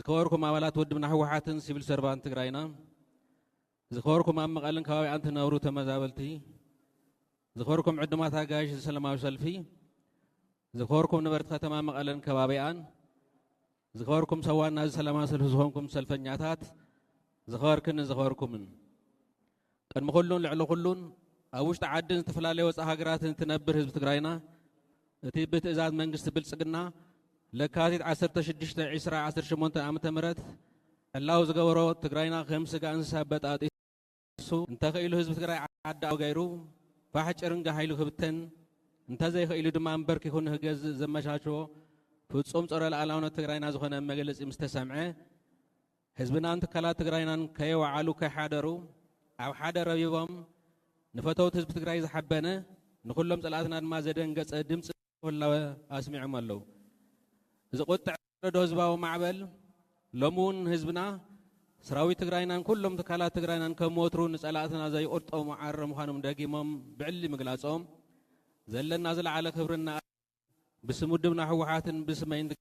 ዝኸበርኩም ኣባላት ወድብና ህወሓትን ሲቪል ሰርቫንት ትግራይና ዝኸበርኩም ኣብ መቐለን ከባቢኣን ትነብሩ ተመዛበልቲ ዝኸበርኩም ዕድማት ኣጋይሽ ሰላማዊ ሰልፊ ዝኸበርኩም ነበርቲ ከተማ መቐለን ከባቢኣን ዝኸበርኩም ሰዋና ሰላማዊ ሰልፊ ዝኾንኩም ሰልፈኛታት ዝኸበርኩምን ቅድሚ ኩሉን ልዕሊ ኩሉን ኣብ ውሽጢ ዓድን ዝተፈላለዩ ወፃኢ ሃገራትን ትነብር ህዝቢ ትግራይና እቲ ብትእዛዝ መንግስቲ ብልጽግና ለካቲት 16/2018 ዓመተ ምህረት ዕላው ዝገበሮ ትግራይና ከም ስጋ እንስሳ በጣጢሱ እንተኽኢሉ ህዝቢ ትግራይ ዓዳው ገይሩ ባሕጭርን ጋሂሉ ክብተን እንተዘይኽኢሉ ድማ እንበርኪኹን ህገዝ ዘመቻችዎ ፍጹም ፀረ ሉዓላውነት ትግራይና ዝኾነ መግለፂ ምስ ተሰምዐ ህዝብናን ትካላት ትግራይናን ከየወዓሉ ከይሓደሩ ኣብ ሓደ ረቢቦም ንፈተውት ህዝቢ ትግራይ ዝሓበነ ንኩሎም ፀላእትና ድማ ዘደንገፀ ድምፂ ኩላወ ኣስሚዖም ኣለዉ እዚ ቁጥዕ ረዶ ህዝባዊ ማዕበል ሎሚ እውን ህዝብና ሰራዊት ትግራይናን ኩሎም ትካላት ትግራይናን ከም ወትሩ ንፀላእትና ዘይቆርጦም ዓረ ምዃኖም ደጊሞም ብዕሊ ምግላፆም ዘለና ዝለዓለ ክብርና بسم ودبنا حوحاتن بسم عندك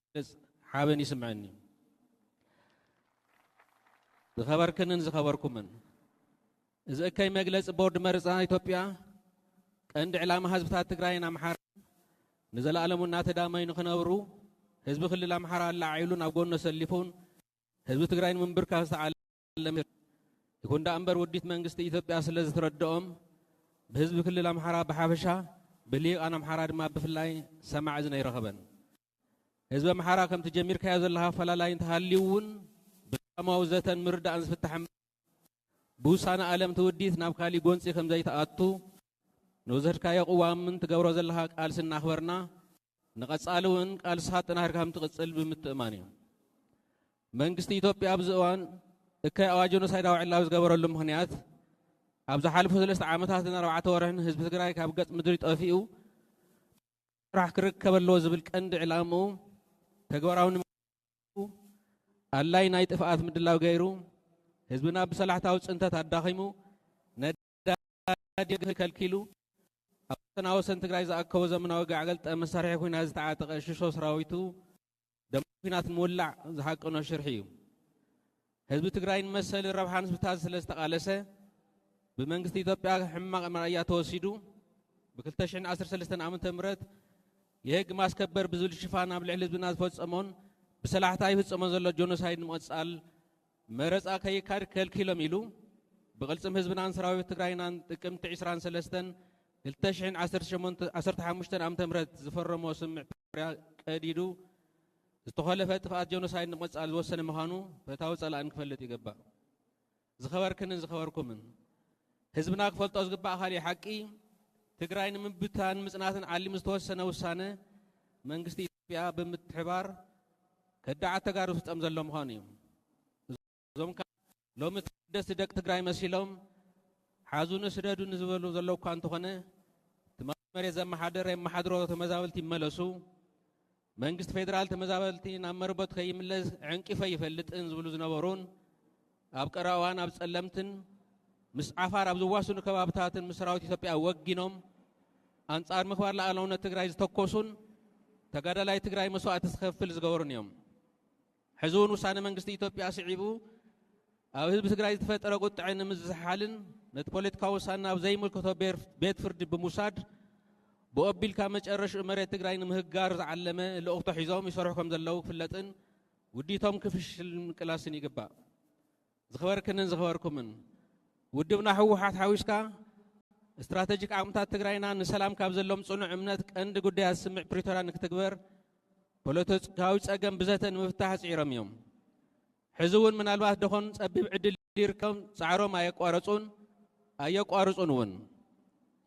حابن يسمعني زخبركم إذا كي مجلس بورد مرزا إثيوبيا عند إعلام حزب تاعتقرأين أمحار نزل علمنا تدامين خنورو حزب خلي الأمحار على عيلون أبغون نسلفون حزب تقرأين من بركة على يكون ده أمبر وديت منجست إثيوبيا سلز تردهم بحزب خلي الأمحار بحبشة بلي أنا محراد ما بفلاي سمع زنا يرغبن حزب محرا كم تجمير كياز الله فلا لا ينتهليون بموزة مرد أنس في التحمل بوسانا ألم توديث نابخالي قونسي كم زي تأتو نوزر كايا قوام من تقورز الله قال سن أخبرنا نقصالون قال ساتنا هركم تقصل بمتأماني منجست إثيوبيا أبزوان كي أواجهنا سيدا وعلا وزقبر اللمهنيات أبز حالف ثلاث عامات روعة ورهن حزب تقرأي كابقت مدريد أفيو راح كركب اللوز بالكند إعلامه تقورون الله ينايت إفقات مد الله وغيره حزبنا بصلاح تاوز انت تداخمو نداد يقهل كالكيلو أبتنا وسن تقرأي زاكو زمنا وقع قلت مسارح يكون هذا تعاتق ششو سراويتو دمكينات مولع زحاقنا الشرحيو حزب تقرأي مسألة الربحان سبتاز سلسة قالسة بمنجست إثيوبيا حماق مرأيات وسيدو بكلتشين 13 عام تمرت يهج ماس كبر بزول الشفان قبل علز بناس فوز أمون بسلاح تايف أمون زلوا جونوسايد مؤسسال مرز أكيد كار كل كيلو ميلو بقلتم حزبنا عن سراوي تقرأينا كم 13 كلتشين 15 عام تمرت زفر موسم كديدو استخلفت فات جونوسايد مؤسسال وسنة مهانو فتاوز على أنك فلتي جبا زخبركم حزبنا قفلت أزقبا خالي حقي تقرأين من بتان مسناتن علي مستوسنا وسانة منجست إثيوبيا بمتحبار كدعة تجارب أمزل لهم خانيم زوم لو متدس دك تقرأي مسيلهم حازون سردو نزولو زلو كان تخنة تمامري زم محاضرة تمزاولتي ملسو منجست فيدرال تمزاولتي نمربط خي ملز عنك فيفلت انزولو زنورون أبكراوان أبسلمتن مس عفار أبزو واسون كبابتاتن مسراوت إثيوبيا وجينهم أنصار مخبار لألون تقرأي تكوسون تقدر لا تقرأي مسوات تخفل زجورن يوم حزون وسانة منجست إثيوبيا سعيبو أو حزب تقرأي تفترة قط عين مزحالن نتبولت كاوسانا وزي ملكه بيت فرد بموساد بقبل كامج أرش مرة تقرأي مهجار علمه لأخته حزام يصرحكم زلوا في اللتن وديتهم كفش الكلاسين يجبا زخبركم من ودبنا حوحات حوشكا استراتيجيك عمتات تقرأينا نسلام كابزلهم صنع امنات عند قدي هالسمع بريتورا انك تكبر بولوتوس كاوش اقام بزاتا مفتاح سعيرهم يوم حزون من الباس دخون سبب عدل ليركم سعرهم ايقوارصون ون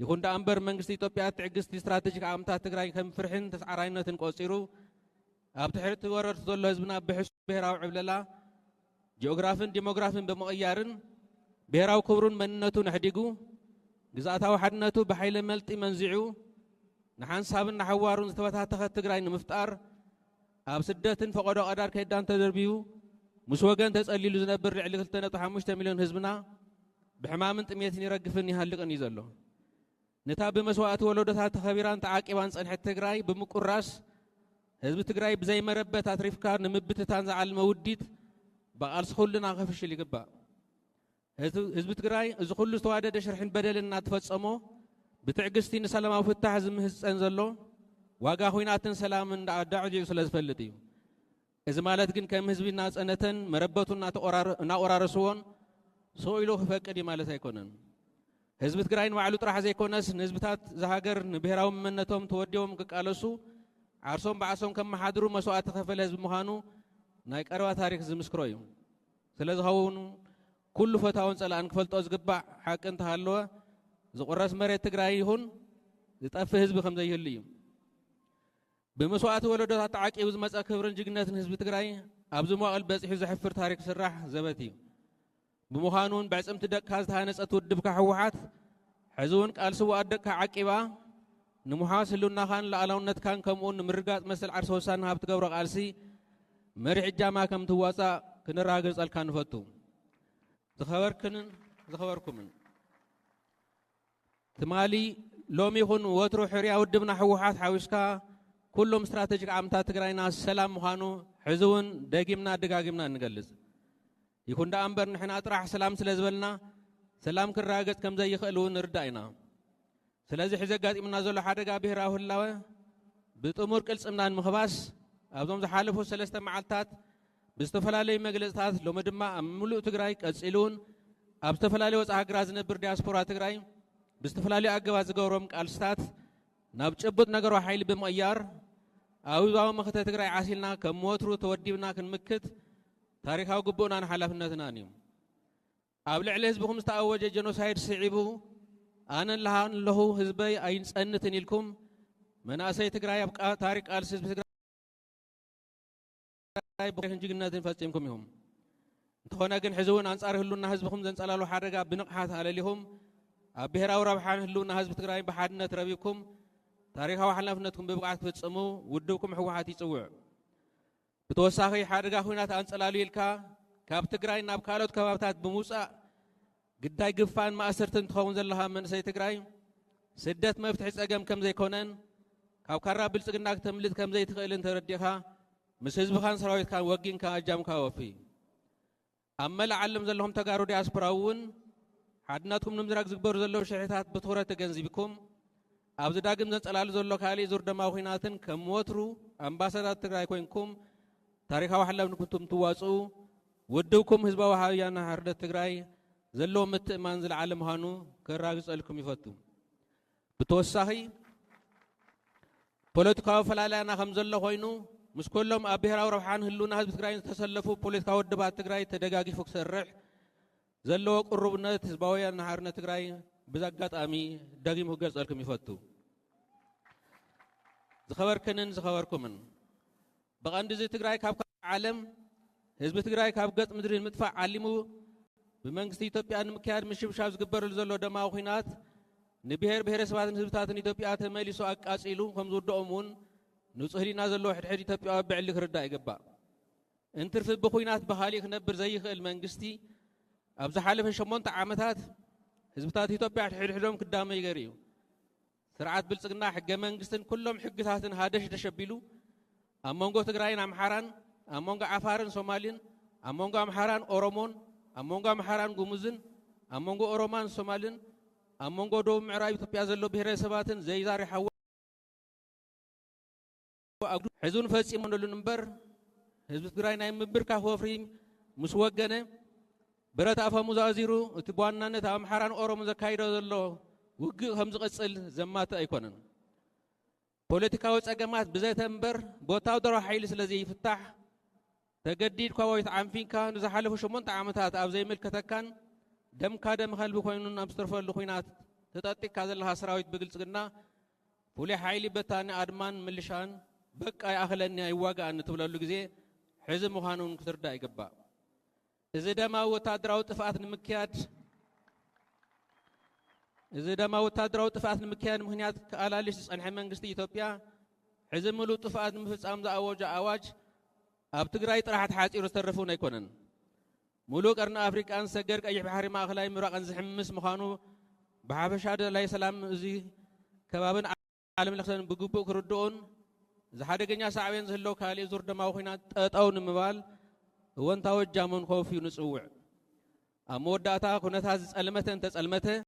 يكون دا امبر منجست إثيوبيا تعقست استراتيجيك عمتات تقرأي كم فرحين تسعرينة تنقصيرو ابتحرت ورر تظل حزبنا بحسب بهراو عبللا جيوغرافين ديموغرافين بمغيارن بهراو كبرون مننتو نحديقو جزاتاو حدنتو بحيل ملتي منزعو نحان سابن نحوارون زتواتها تقرأي نمفتار اب سدتن فقدو قدار كيدان تدربيو مسوغان تسألي لزنبر على 3.5 مليون حزبنا بحمامن طميتن يرغفن يحلقن يزلو نتا بمسواعت ولودታት خبيران تعاقبان صنح تقرأي بمقراس حزب تقرأي بزي مربت اتريفكار نمبتتان زعل موديت بقالس كلنا خفش اللي قبا حزب تግራይ እዚ ኩሉ ዝተዋደደ ሽርሕን በደልን እናተፈጸሞ ብትዕግስቲ ንሰላማዊ ፍታሕ ዝምህፀን ዘሎ ዋጋ ኹይናትን ሰላምን እንዳዕዳዕዩ ስለ ዝፈልጥ እዩ እዚ ማለት ግን ከም ህዝቢ እናጸነተን መረበቱና እናቆራረስዎን ሰውኢሉ ክፈቅድ ማለት ኣይኮነን ህዝብ ትግራይ ንባዕሉ ጥራሕ ዘይኮነስ ንህዝብታት ዝሃገር ንብሔራዊ መንነቶም ተወዲዎም ክቃለሱ ዓርሶም በዓሶም ከም መሓድሩ መስዋዕት ተኸፈለ ህዝብ ምዃኑ ናይ ቀረባ ታሪክ ዝምስክሮ እዩ ስለዝኸውን ኩሉ ፈታውን ጸላእን ክፈልጦ ዝግባእ ሓቂ እንተሃለወ ዝቁረስ መሬት ትግራይ ይኹን ዝጠፍእ ህዝቢ ከም ዘይህሉ እዩ بمسوات ولدات تعاقب زمصا كبرن جግነትን ህዝቢ ትግራይ ኣብዚ መዋቕል በጽሑ ዝሕፍር ታሪክ ስራሕ ዘበቲ ብምዃኑን ብዕጽምቲ ደቅካ ዝተሃነጸት ውድብካ ሕወሓት ሕዝውን ቃልሲ ወኣደቅካ ዓቂባ ንምሓስ ህልውናኻን ላዕላውነትካን ከምኡን ንምርጋጽ መሰል ዓርሰ ውሳነ ሃብ ትገብሮ ቃልሲ መሪሕ እጃማ ከም ትዋጻእ ክንራገጸልካ ንፈቱ ዝኸበርኩምን ትማሊ ሎሚ ይኹን ወትሩ ሕርያ ውድብና ሕወሓት ሓዊስካ كلهم استراتيجيك عمتا تግራይና ሰላም ምዃኑ ሕዝውን ደጊምና ደጋጊምና እንገልጽ ይኹን ዳ ኣምበር ንሕና ጥራሕ ሰላም ስለ ዝበልና ሰላም ክራገጽ ከም ዘይኽእል ንርዳእና ስለዚህ ሕዚ ኣጋጢምና ዘሎ ሓደጋ ብሄራዊ ህላወ ብጥሙር ቅልጽምና ንምኽባስ ኣብዞም ዝሓለፉ 3 መዓልታት ብዝተፈላለዩ መግለጽታት ሎሚ ድማ ኣብ ሙሉእ ትግራይ ቀጺሉን ኣብ ዝተፈላለዩ ወጻኢ ሃገራት ዝነብር ዲያስፖራ ትግራይ ብዝተፈላለዩ ኣገባብ ዝገብሮም ቃልስታት ናብ ጭቡጥ ነገሩ ሓይሊ ብምቕያር ኣዊባዊ መኽተ ትግራይ ዓሲልና ከም ሞትሩ ተወዲብና ክንምክት ታሪካዊ ግቡእናን ሓላፍነትናን እዩ ኣብ ልዕሊ ህዝብኩም ዝተኣወጀ ጀኖሳይድ ስዒቡ ኣነን ለሃን ለሁ ህዝበይ ኣይንጸንትን ኢልኩም መናእሰይ ትግራይ ኣብ ታሪክ ቃልሲ ህዝቢ ትግራይ ብኽን ጅግነትን ፈጺምኩም ኢኹም እንተኾነ ግን ሕዚ እውን አንጻር ህልውና ህዝብኩም ዘንጸላሉ ሓደጋ ብንቕሓት ኣለሊኹም ኣብ ብሔራዊ ረብሓን ህልውና ህዝቢ ትግራይ ብሓድነት ረቢብኩም ታሪካዊ ሓላፍነትኩም ብብቕዓት ክትፍጽሙ ውድብኩም ሕወሓት ይጽውዕ ብተወሳኺ ሓደጋ ኹናት አንጸላሉ ኢልካ ካብ ትግራይ ናብ ካልኦት ከባብታት ብምውጻእ ግዳይ ግፋን ማእሰርትን ትኸውን ዘለኻ መንእሰይ ትግራይ ስደት መፍትሒ ጸገም ከም ዘይኮነን ካብ ካራ ብልጽግና ክተምልጥ ከም ዘይትኽእልን ተረዲኻ ምስ ህዝብኻን ሰራዊትካን ወጊንካ ኣጃምካ ወፊ ኣብ መላእ ዓለም ዘለኹም ተጋሩ ዲያስፖራ እውን ሓድነትኩም ንምዝራግ ዝግበሩ ዘለዉ ሽሕታት ብትኹረት ተገንዚብኩም ኣብዚ ዳግም ዘንጸላሉ ዘሎ ካሊእ ዙር ደማዊ ኹናትን ከም ወትሩ ኣምባሳደር ትግራይ ኮይንኩም ታሪካዊ ሓላፍነትኩም ትዋጽኡ ውድብኩም ህዝባዊ ሃብያና ሓርነት ትግራይ ዘለዎ ምትእማን ዝለዓለ ምዃኑ ከራግጸልኩም ይፈቱ ብተወሳኺ ፖለቲካዊ ፈላልያና ከም ዘሎ ኮይኑ ምስ ኩሎም ኣብ ብሔራዊ ረብሓን ህልውና ህዝቢ ትግራይ ዝተሰለፉ ፖለቲካዊ ውድባት ትግራይ ተደጋጊፉ ክሰርሕ ዘለዎ ቁርብነት ህዝባውያን ሓርነት ትግራይ ብዛጋጣሚ ደጊሙ ክገልጸልኩም ይፈቱ ዝኸበርኩምን ብቐንዲ እዚ ትግራይ ካብ ዓለም ህዝቢ ትግራይ ካብ ገጽ ምድሪ ንምጥፋእ ዓሊሙ ብመንግስቲ ኢትዮጵያ ንምክያድ ምሽብሻብ ዝግበረሉ ዘሎ ደማዊ ኹናት ንብሔር ብሔረሰባትን ህዝብታትን ኢትዮጵያ ተመሊሱ ኣቃጺሉ ከም ዝውድኦም እውን ንጹህ ህሊና ዘለዎ ሕድሕድ ኢትዮጵያዊ ብዕሊ ክርዳእ ይግባእ እንትርፊ ብኹናት ብኻሊእ ክነብር ዘይኽእል መንግስቲ ኣብ ዝሓለፈ 8 ዓመታት ህዝብታት ኢትዮጵያ ሕድሕዶም ክዳመይ ገይሩ ስርዓት ብልጽግና ሕገ መንግስትን ኩሎም ሕግታትን ሃደሽ ተሸቢሉ ኣብ መንጎ ትግራይን ኣምሓራን ኣብ መንጎ ዓፋርን ሶማሊን ኣብ መንጎ ኣምሓራን ኦሮሞን ኣብ መንጎ ኣምሓራን ጉሙዝን ኣብ መንጎ ኦሮማን ሶማሊን ኣብ መንጎ ደቡብ ምዕራብ ኢትዮጵያ ዘሎ ብሔረሰባትን ዘይዛሪሓዎ ሕዙን ፈጺሞነሉ እምበር ህዝቢ ትግራይ ናይ ምብርካፍ ወፍሪ ምስ ወገነ ብረት ኣፈሙዝ ኣዚሩ እቲ ብዋናነት ኣብ ኣምሓራን ኦሮሞን ዘካይዶ ዘሎ ውግእ ከም ዝቕጽል ዘማተ ኣይኮነን ፖለቲካዊ ጸገማት ብዘተ እምበር ብወታደራዊ ሓይሊ ስለ ዘይፍታሕ ተገዲድካ ወይ ተዓንፊንካ ንዝሓለፉ 8 ዓመታት ኣብ ዘይምልከተካን ደምካ ደም ከልቢ ኮይኑን ኣብ ዝተርፈሉ ኹናት ተጠጢቅካ ዘለኻ ሰራዊት ብግልጽግና ፍሉይ ሓይሊ በታኒ ኣድማን ምልሻን በቃ ይኣኽለኒ ይዋጋእኒ ትብለሉ ግዜ ሕዚ ምዃኑን ክትርዳእ ይግባእ እዚ ደማዊ ወታደራዊ ጥፍኣት ንምክያድ ምክንያት ከኣላልሽ ዝጸንሐ መንግስቲ ኢትዮጵያ ሕዚ ምሉእ ጥፍኣት ንምፍጻም ዝኣወጀ ኣዋጅ ኣብ ትግራይ ጥራሕ ተሓጺሩ ዝተረፉን ኣይኮነን ሙሉእ ቀርኒ ኣፍሪቃን ሰገር ቀይሕ ባሕሪ ማእኸላይ ምብራቕን ዝሕምስ ምዃኑ ብሓፈሻ ደላይ ሰላም እዚ ከባብን ዓለም ለኽተን ብግቡእ ክርድኡን ዝሓደገኛ ሳዕብን ዝህለው ካሊእ ዙር ደማዊ ኹናት ጠጠው ንምባል وانت وجامن خوفي نصوع أموداتا كنت هذا ጸልመተ እንተ ጸልመተ